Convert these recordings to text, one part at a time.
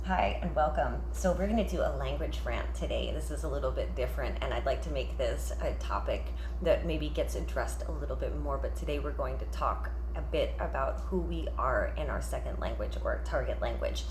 Hi and welcome. So we're going to do a language rant today. This is a little bit different and I'd like to make this a topic that maybe gets addressed a little bit more, but today we're going to talk a bit about who we are in our second language or target language.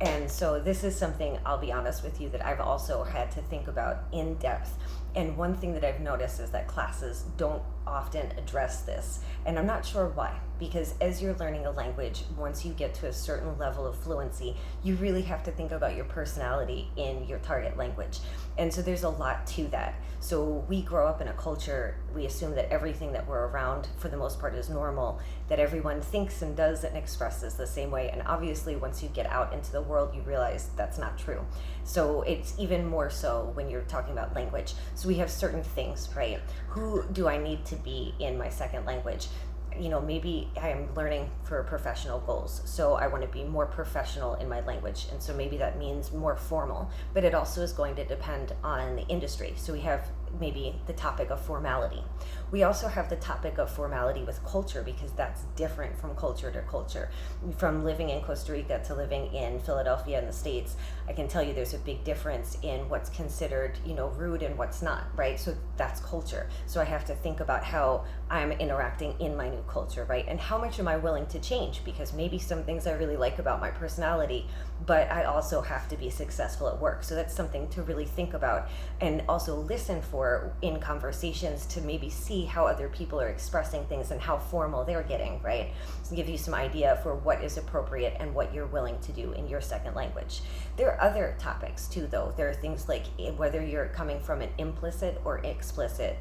And so this is something, I'll be honest with you, that I've also had to think about in depth. And one thing that I've noticed is that classes don't often address this. And I'm not sure why, because as you're learning a language, once you get to a certain level of fluency, you really have to think about your personality in your target language. And so there's a lot to that. So we grow up in a culture, we assume that everything that we're around for the most part is normal, that everyone thinks and does and expresses the same way. And obviously once you get out into the world, you realize that's not true. So it's even more so when you're talking about language. So we have certain things, right? Who do I need to be in my second language? Maybe I am learning for professional goals. So I want to be more professional in my language. And so maybe that means more formal, but it also is going to depend on the industry. So we have maybe the topic of formality. We also have the topic of formality with culture, because that's different from culture to culture. From living in Costa Rica to living in Philadelphia in the States, I can tell you there's a big difference in what's considered, rude and what's not, right? So that's culture. So I have to think about how I'm interacting in my new culture, right? And how much am I willing to change? Because maybe some things I really like about my personality, but I also have to be successful at work. So that's something to really think about and also listen for in conversations, to maybe see how other people are expressing things and how formal they're getting, right? So give you some idea for what is appropriate and what you're willing to do in your second language. There are other topics too, though. There are things like whether you're coming from an implicit or explicit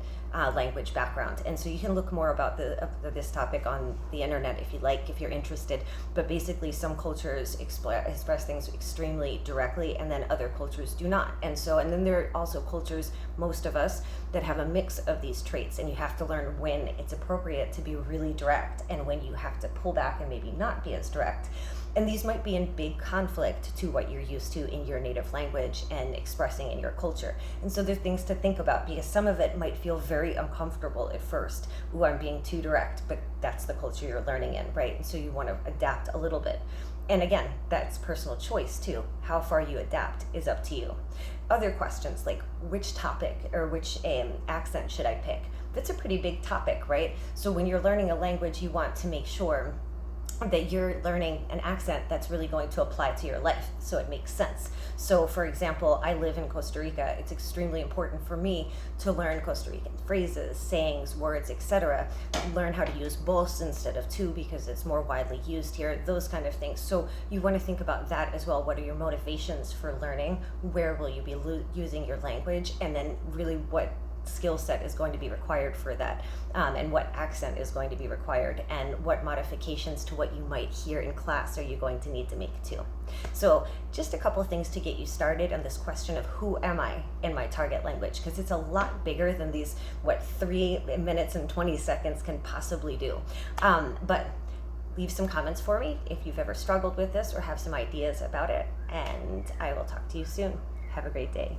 language background. And so you can look more about this topic on the internet if you like, if you're interested. But basically some cultures express things extremely directly, and then other cultures do not. And then there are also cultures, most of us, that have a mix of these traits, and you have to learn when it's appropriate to be really direct and when you have to pull back and maybe not be as direct. And these might be in big conflict to what you're used to in your native language and expressing in your culture. And so there's things to think about, because some of it might feel very uncomfortable at first. Ooh, I'm being too direct, but that's the culture you're learning in, right? And so you want to adapt a little bit. And again, that's personal choice too. How far you adapt is up to you. Other questions like which topic or which accent should I pick? That's a pretty big topic, right? So when you're learning a language, you want to make sure that you're learning an accent that's really going to apply to your life, so it makes sense. So for example, I live in Costa Rica. It's extremely important for me to learn Costa Rican phrases, sayings, words, etc. Learn how to use vos instead of tú, because it's more widely used here, those kind of things. So you want to think about that as well. What are your motivations for learning? Where will you be using your language? And then really what skill set is going to be required for that, and what accent is going to be required, and what modifications to what you might hear in class are you going to need to make too. So just a couple things to get you started on this question of who am I in my target language, because it's a lot bigger than these 3 minutes and 20 seconds can possibly do. But leave some comments for me if you've ever struggled with this or have some ideas about it, and I will talk to you soon. Have a great day.